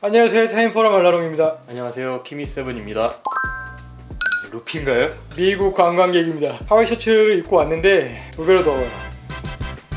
안녕하세요, 타임포럼 알라롱입니다. 안녕하세요, 키미세븐입니다. 루피인가요? 미국 관광객입니다. 하와이 셔츠를 입고 왔는데 두 배로 더워요.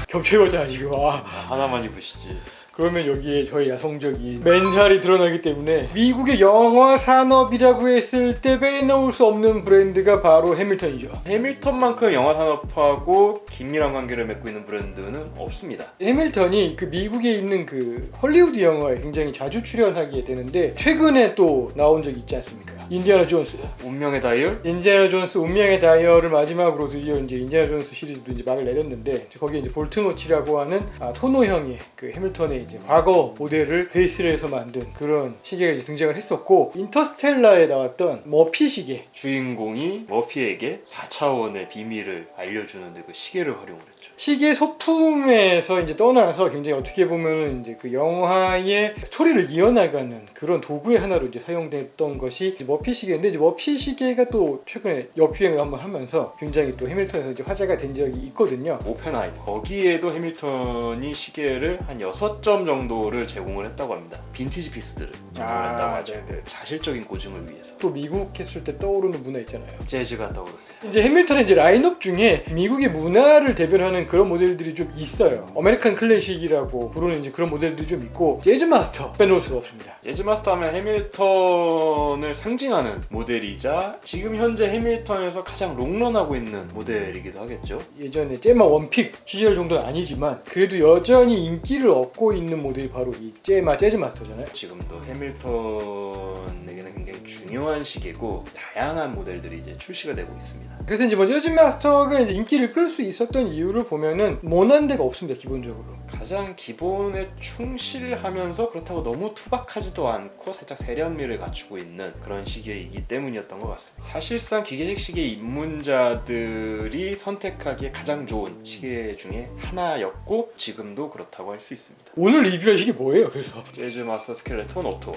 겹쳐입었잖아 지금. 하나만 입으시지. 그러면 여기에 저희 야성적인 맨살이 드러나기 때문에 미국의 영화 산업이라고 했을 때 빼놓을 수 없는 브랜드가 바로 해밀턴이죠. 해밀턴만큼 영화 산업하고 긴밀한 관계를 맺고 있는 브랜드는 없습니다. 해밀턴이 그 미국에 있는 그 헐리우드 영화에 굉장히 자주 출연하게 되는데 최근에 또 나온 적이 있지 않습니까? 인디아나 존스. 운명의 다이얼? 인디아나 존스 운명의 다이얼을 마지막으로 드디어 이제 인디아나 존스 시리즈도 이제 막을 내렸는데 거기에 이제 볼트노치라고 하는 토노 형의 그 해밀턴의 이제 과거 모델을 베이스로 해서 만든 그런 시계가 이제 등장을 했었고, 인터스텔라에 나왔던 머피 시계, 주인공이 머피에게 4차원의 비밀을 알려주는데 그 시계를 활용을 했죠. 시계 소품에서 이제 떠나서 굉장히 어떻게 보면은 이제 그 영화의 스토리를 이어나가는 그런 도구의 하나로 이제 사용됐던 것이 이제 머피 시계인데, 이제 머피 시계가 또 최근에 역주행을 한번 하면서 굉장히 또 해밀턴에서 이제 화제가 된 적이 있거든요. 오펜하이머, 거기에도 해밀턴이 시계를 한 6점 정도를 제공을 했다고 합니다. 빈티지 피스들을 제공을 했다고 하죠. 네네. 자실적인 고증을 위해서. 또 미국 했을 때 떠오르는 문화 있잖아요. 재즈가 떠오르네. 이제 해밀턴의 이제 라인업 중에 미국의 문화를 대변하는 그런 모델들이 좀 있어요. 아메리칸 클래식이라고 부르는 이제 그런 모델들이 좀 있고, 재즈 마스터 빼놓을 수가 없습니다. 재즈 마스터 하면 해밀턴을 상징하는 모델이자 지금 현재 해밀턴에서 가장 롱런하고 있는 모델이기도 하겠죠. 예전에 제마 원픽 시절 정도는 아니지만 그래도 여전히 인기를 얻고 있는 모델이 바로 이 제마 재즈 마스터잖아요. 지금도 해밀턴에게는 굉장히 중요한 시계고 다양한 모델들이 이제 출시가 되고 있습니다. 그래서 이제 뭐 재즈 마스터가 이제 인기를 끌 수 있었던 이유를 보면은 모난 데가 없습니다, 기본적으로. 가장 기본에 충실하면서 그렇다고 너무 투박하지도 않고 살짝 세련미를 갖추고 있는 그런 시계이기 때문이었던 것 같습니다. 사실상 기계식 시계 입문자들이 선택하기에 가장 좋은 시계 중에 하나였고 지금도 그렇다고 할 수 있습니다. 오늘 리뷰할 시계 뭐예요, 그래서? 재즈 마스터 스켈레톤 오토.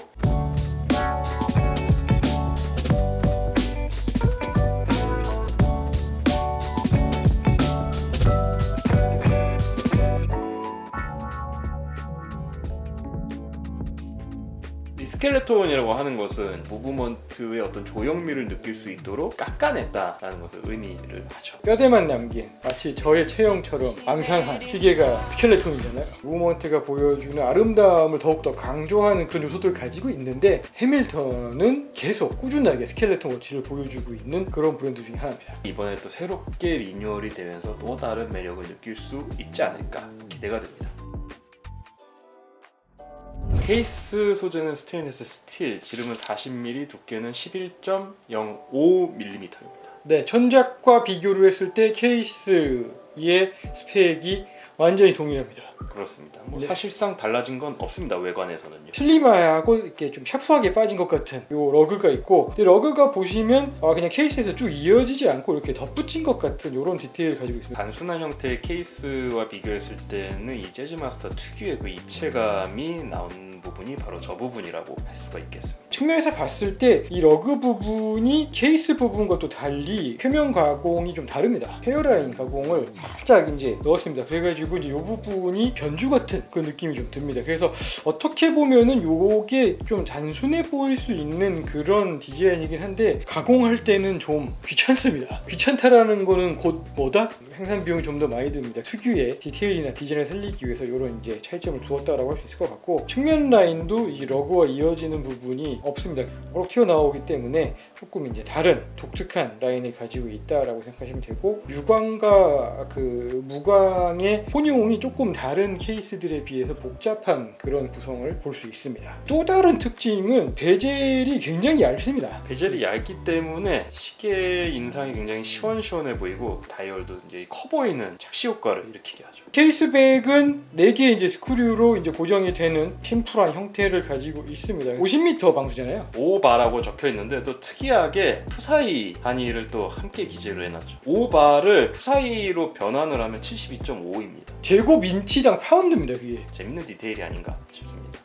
이 스켈레톤이라고 하는 것은 무브먼트의 어떤 조형미를 느낄 수 있도록 깎아냈다라는 것을 의미를 하죠. 뼈대만 남긴 마치 저의 체형처럼 앙상한 시계가 스켈레톤이잖아요. 무브먼트가 보여주는 아름다움을 더욱더 강조하는 그런 요소들을 가지고 있는데, 해밀턴은 계속 꾸준하게 스켈레톤 워치를 보여주고 있는 그런 브랜드 중에 하나입니다. 이번에 또 새롭게 리뉴얼이 되면서 또 다른 매력을 느낄 수 있지 않을까 기대가 됩니다. 케이스 소재는 스테인리스 스틸, 지름은 40mm, 두께는 11.05mm입니다. 네, 전작과 비교를 했을 때 케이스의 스펙이 완전히 동일합니다. 그렇습니다. 네. 사실상 달라진 건 없습니다. 외관에서는요. 슬림하고 이렇게 좀 샤프하게 빠진 것 같은 요 러그가 있고, 근데 러그가 보시면 그냥 케이스에서 쭉 이어지지 않고 이렇게 덧붙인 것 같은 이런 디테일을 가지고 있습니다. 단순한 형태의 케이스와 비교했을 때는 이 재즈 마스터 특유의 그 입체감이 나온 부분이 바로 저 부분이라고 할 수가 있겠습니다. 측면에서 봤을 때 이 러그 부분이 케이스 부분과 또 달리 표면 가공이 좀 다릅니다. 헤어라인 가공을 살짝 이제 넣었습니다. 그래가지고 이제 이 부분이 변주 같은 그런 느낌이 좀 듭니다. 그래서 어떻게 보면은 요게 좀 단순해 보일 수 있는 그런 디자인이긴 한데, 가공할 때는 좀 귀찮습니다. 귀찮다라는 거는 곧 뭐다? 생산 비용이 좀 더 많이 듭니다. 특유의 디테일이나 디자인을 살리기 위해서 이런 이제 차이점을 두었다라고 할 수 있을 것 같고, 측면 라인도 이 러그와 이어지는 부분이 없습니다. 그렇게 튀어나오기 때문에 조금 이제 다른 독특한 라인을 가지고 있다라고 생각하시면 되고, 유광과 그 무광의 혼용이 조금 다른 케이스들에 비해서 복잡한 그런 구성을 볼 수 있습니다. 또 다른 특징은 베젤이 굉장히 얇습니다. 베젤이 얇기 때문에 시계 인상이 굉장히 시원시원해 보이고 다이얼도 이제 커 보이는 착시 효과를 일으키게 하죠. 케이스백은 4개의 이제 스크류로 이제 고정이 되는 심플한 형태를 가지고 있습니다. 50m 방수잖아요. 5바라고 적혀 있는데 또 특이하게 푸사이 단위를 또 함께 기재를 해놨죠. 5바를 푸사이로 변환을 하면 72.5입니다. 제곱 인치당 파운드입니다, 그게. 재밌는 디테일이 아닌가 싶습니다.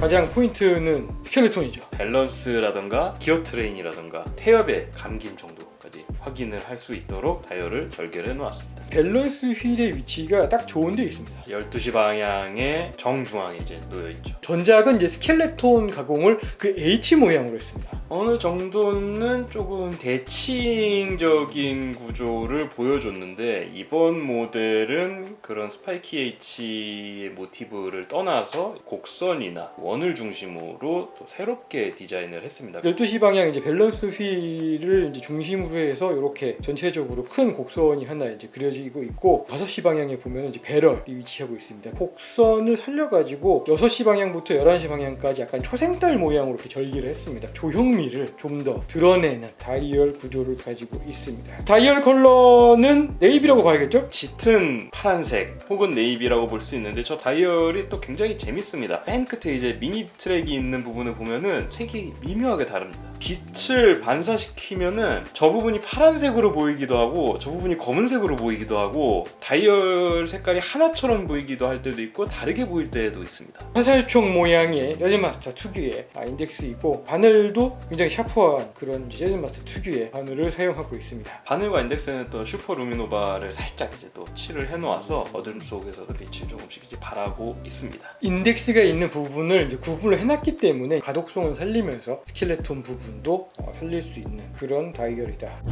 가장 포인트는 스켈레톤이죠. 밸런스라던가 기어 트레인이라던가 태엽의 감김 정도까지 확인을 할 수 있도록 다이얼을 절개를 해놓았습니다. 밸런스 휠의 위치가 딱 좋은 데 있습니다. 12시 방향의 정중앙에 이제 놓여있죠. 전작은 이제 스켈레톤 가공을 그 H 모양으로 했습니다. 어느 정도는 조금 대칭적인 구조를 보여줬는데 이번 모델은 그런 스파이키 H의 모티브를 떠나서 곡선이나 원을 중심으로 또 새롭게 디자인을 했습니다. 12시 방향 이제 밸런스 휠을 이제 중심으로 해서 이렇게 전체적으로 큰 곡선이 하나 이제 그려지고 있고 5시 방향에 보면 이제 배럴이 위치하고 있습니다. 곡선을 살려가지고 6시 방향부터 11시 방향까지 약간 초생달 모양으로 이렇게 절개를 했습니다. 조형미를 좀 더 드러내는 다이얼 구조를 가지고 있습니다. 다이얼 컬러는 네이비라고 봐야겠죠? 짙은 파란색 혹은 네이비라고 볼 수 있는데 저 다이얼이 또 굉장히 재밌습니다. 맨 끝에 이제 미니 트랙이 있는 부분을 보면은 색이 미묘하게 다릅니다. 빛을 반사시키면은 저 부분이 파란색으로 보이기도 하고 저 부분이 검은색으로 보이기도 하고 다이얼 색깔이 하나처럼 보이기도 할 때도 있고 다르게 보일 때도 있습니다. 화살촉 모양의 재즈마스터 특유의 인덱스이고 바늘도 굉장히 샤프한 그런 재즈마스터 특유의 바늘을 사용하고 있습니다. 바늘과 인덱스는 또 슈퍼 루미노바를 살짝 이제 또 칠을 해놓아서 어둠 속에서도 빛을 조금씩 이제 발하고 있습니다. 인덱스가 있는 부분을 이제 구분을 해놨기 때문에 가독성을 살리면서 스켈레톤 부분도 살릴 수 있는 그런 다이얼이다.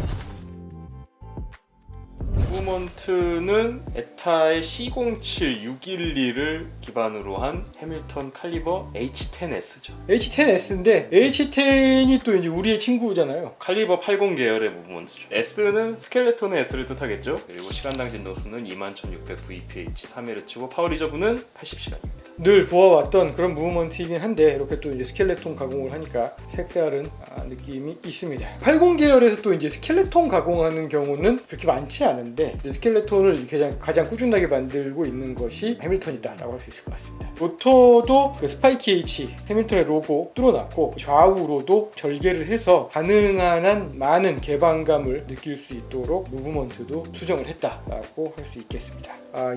무브먼트는 에타의 C07612를 기반으로 한 해밀턴 칼리버 H10S죠. H10S인데 H10이 또 이제 우리의 친구잖아요. 칼리버 80 계열의 무브먼트죠. S는 스켈레톤의 S를 뜻하겠죠. 그리고 시간당 진동수는 21,600 VPH 3Hz고 파워 리저브는 80시간입니다. 늘 보아왔던 그런 무브먼트이긴 한데 이렇게 또 이제 스켈레톤 가공을 하니까 색다른 느낌이 있습니다. 80 계열에서 또 이제 스켈레톤 가공하는 경우는 그렇게 많지 않은데 이제 스켈레톤을 가장 꾸준하게 만들고 있는 것이 해밀턴이다라고 할 수 있을 것 같습니다. 로터도 그 스파이키 H 해밀턴의 로고 뚫어놨고 좌우로도 절개를 해서 가능한 한 많은 개방감을 느낄 수 있도록 무브먼트도 수정을 했다라고 할 수 있겠습니다.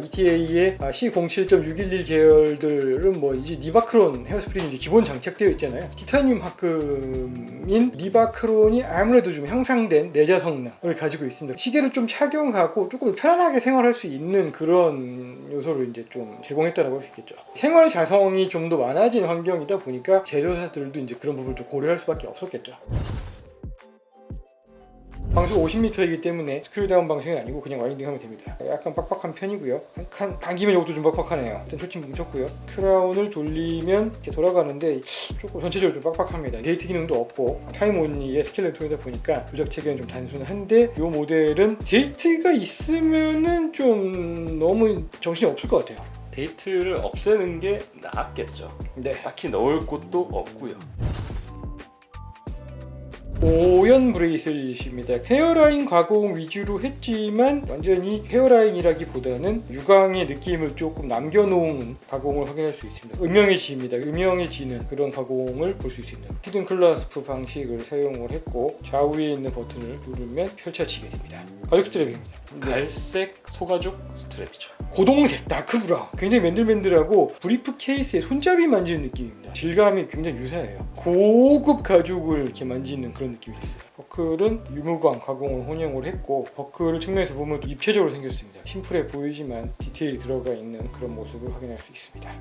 ETA의 C07.611 계열들은 뭐 이제 니바크론 헤어스프링이 이제 기본 장착되어 있잖아요. 티타늄 합금인 니바크론이 아무래도 좀 향상된 내자 성능을 가지고 있습니다. 시계를 좀 착용하고 조금 편안하게 생활할 수 있는 그런 요소를 이제 좀 제공했다고 할 수 있겠죠. 생활 자성이 좀 더 많아진 환경이다 보니까 제조사들도 이제 그런 부분을 좀 고려할 수밖에 없었겠죠. 방수가 50m이기 때문에 스크류다운 방식이 아니고 그냥 와인딩하면 됩니다. 약간 빡빡한 편이고요. 한 칸 당기면 이것도 좀 빡빡하네요. 일단 초침 뭉쳤고요. 크라운을 돌리면 이렇게 돌아가는데 조금 전체적으로 좀 빡빡합니다. 게이트 기능도 없고 타임 온리의 스켈레톤이다 보니까 조작 체계는 좀 단순한데 이 모델은 게이트가 있으면은 좀 너무 정신이 없을 것 같아요. 데이트를 없애는 게 나았겠죠. 네. 딱히 넣을 곳도 없고요. 오연 브레이슬릿입니다. 헤어라인 가공 위주로 했지만 완전히 헤어라인이라기보다는 유광의 느낌을 조금 남겨놓은 가공을 확인할 수 있습니다. 음영해집니다. 음영해지는 그런 가공을 볼 수 있습니다. 히든 클라스프 방식을 사용을 했고 좌우에 있는 버튼을 누르면 펼쳐지게 됩니다. 가죽 스트랩입니다. 갈색 소가죽 스트랩이죠. 고동색 다크 브라운, 굉장히 맨들맨들하고 브리프 케이스에 손잡이 만지는 느낌입니다. 질감이 굉장히 유사해요. 고급 가죽을 이렇게 만지는 그런 느낌이 듭니다. 버클은 유무광 가공을 혼용을 했고 버클을 측면에서 보면 또 입체적으로 생겼습니다. 심플해 보이지만 디테일이 들어가 있는 그런 모습을 확인할 수 있습니다.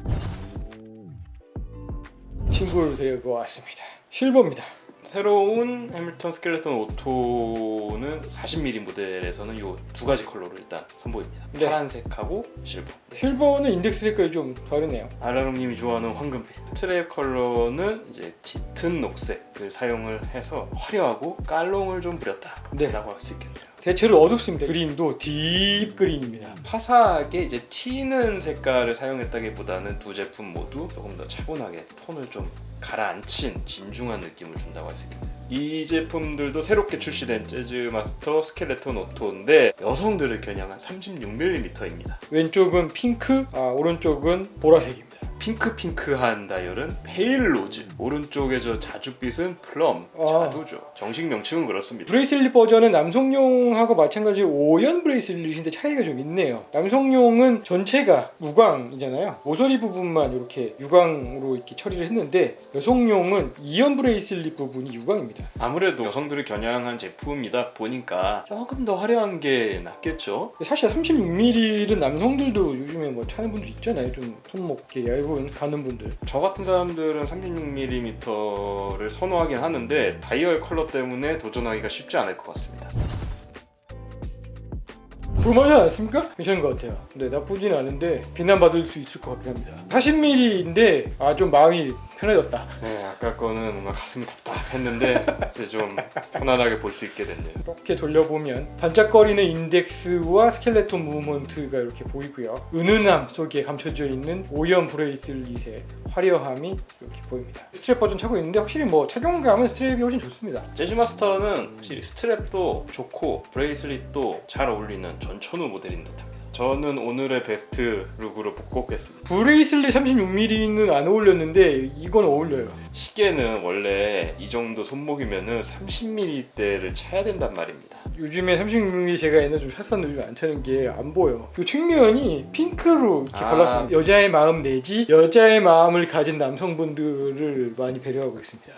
친구를 데리고 왔습니다. 실버입니다. 새로운 해밀턴 스켈레톤 오토는 40mm 모델에서는 이 두 가지 컬러로 일단 선보입니다. 네. 파란색하고 실버. 실버는 인덱스 색깔이 좀 다르네요. 아라롱님이 좋아하는 황금빛. 스트랩 컬러는 이제 짙은 녹색을 사용을 해서 화려하고 깔롱을 좀 부렸다라고 네. 할 수 있겠네요. 대체로 어둡습니다. 그린도 딥 그린입니다. 화사하게 이제 튀는 색깔을 사용했다기보다는 두 제품 모두 조금 더 차분하게 톤을 좀 가라앉힌 진중한 느낌을 준다고 할 수 있겠네요. 이 제품들도 새롭게 출시된 재즈마스터 스켈레톤 오토인데 여성들을 겨냥한 36mm입니다. 왼쪽은 핑크, 오른쪽은 보라색입니다. 핑크핑크한 다이얼은 페일 로즈, 오른쪽에 저 자줏빛은 플럼, 자두죠. 정식 명칭은 그렇습니다. 브레이슬릿 버전은 남성용하고 마찬가지로 5연 브레이슬릿인데 차이가 좀 있네요. 남성용은 전체가 무광이잖아요. 모서리 부분만 이렇게 유광으로 이렇게 처리를 했는데 여성용은 2연 브레이슬릿 부분이 유광입니다. 아무래도 여성들을 겨냥한 제품이다 보니까 조금 더 화려한 게 낫겠죠. 사실 36mm는 남성들도 요즘에 뭐 차는 분들 있잖아요. 좀 손목 이렇게 얇은 가는 분들. 저 같은 사람들은 36mm를 선호하긴 하는데 다이얼 컬러 때문에 도전하기가 쉽지 않을 것 같습니다. 볼만하지 않습니까? 괜찮은 것 같아요. 근데 나쁘진 않은데 비난받을 수 있을 것 같긴 합니다. 40mm인데 좀 마음이 편해졌다. 네, 아까 거는 뭔가 가슴이 답답했는데 이제 좀 편안하게 볼 수 있게 됐네요. 이렇게 돌려보면 반짝거리는 인덱스와 스켈레톤 무브먼트가 이렇게 보이고요. 은은함 속에 감춰져 있는 5연 브레이슬릿의 화려함이 이렇게 보입니다. 스트랩 버전 차고 있는데 확실히 뭐 착용감은 스트랩이 훨씬 좋습니다. 재즈마스터는 확실히 스트랩도 좋고 브레이슬릿도 잘 어울리는 전천후 모델인 듯합니다. 저는 오늘의 베스트 룩으로 꼽겠습니다. 브레이슬릿 36mm는 안 어울렸는데 이건 어울려요. 시계는 원래 이 정도 손목이면 30mm대를 차야 된단 말입니다. 요즘에 36mm 제가 옛날에 좀 샀었는데 요즘 안 차는 게 안 보여. 이 측면이 핑크로 이렇게 발랐습니다. 여자의 마음 내지 여자의 마음을 가진 남성분들을 많이 배려하고 있습니다.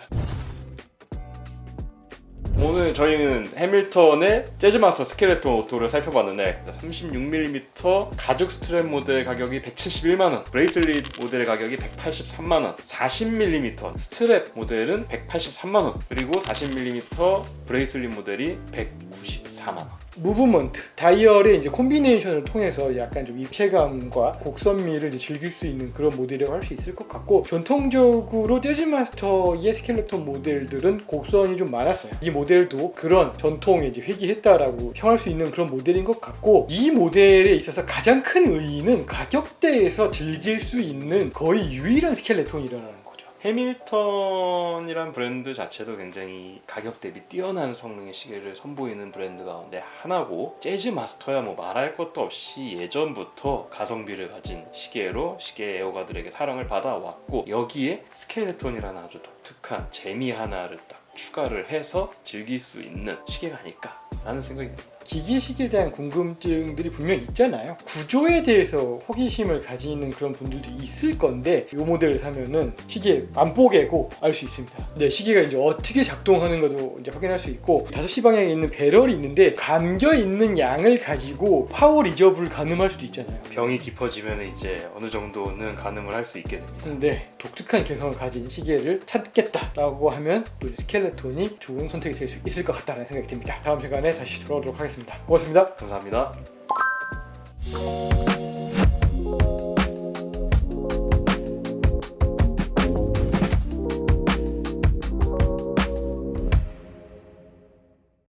오늘 저희는 해밀턴의 재즈마스터 스켈레톤 오토를 살펴봤는데 36mm 가죽 스트랩 모델 가격이 171만원, 브레이슬릿 모델 가격이 183만원, 40mm 스트랩 모델은 183만원, 그리고 40mm 브레이슬릿 모델이 194만원. 무브먼트, 다이얼의 이제 콤비네이션을 통해서 약간 좀 입체감과 곡선미를 이제 즐길 수 있는 그런 모델이라고 할 수 있을 것 같고, 전통적으로 재즈마스터의 스켈레톤 모델들은 곡선이 좀 많았어요. 이 모델도 그런 전통에 이제 회귀했다라고 평할 수 있는 그런 모델인 것 같고, 이 모델에 있어서 가장 큰 의의는 가격대에서 즐길 수 있는 거의 유일한 스켈레톤이라는 거죠. 해밀턴이란 브랜드 자체도 굉장히 가격 대비 뛰어난 성능의 시계를 선보이는 브랜드 가운데 하나고, 재즈마스터야 뭐 말할 것도 없이 예전부터 가성비를 가진 시계로 시계 애호가들에게 사랑을 받아왔고, 여기에 스켈레톤이라는 아주 독특한 재미 하나를 딱 추가를 해서 즐길 수 있는 시계가 아닐까라는 생각이 듭니다. 기계식에 대한 궁금증들이 분명 있잖아요. 구조에 대해서 호기심을 가지는 그런 분들도 있을 건데, 이 모델을 사면은 시계 안 뽀개고 알 수 있습니다. 네, 시계가 이제 어떻게 작동하는 것도 이제 확인할 수 있고, 5시 방향에 있는 배럴이 있는데 감겨 있는 양을 가지고 파워 리저브를 가늠할 수도 있잖아요. 병이 깊어지면 이제 어느 정도는 가늠을 할 수 있게 됩니다. 근데 독특한 개성을 가진 시계를 찾겠다라고 하면 또 스켈레톤이 좋은 선택이 될 수 있을 것 같다는 생각이 듭니다. 다음 시간에 다시 돌아오도록 하겠습니다. 고맙습니다. 감사합니다.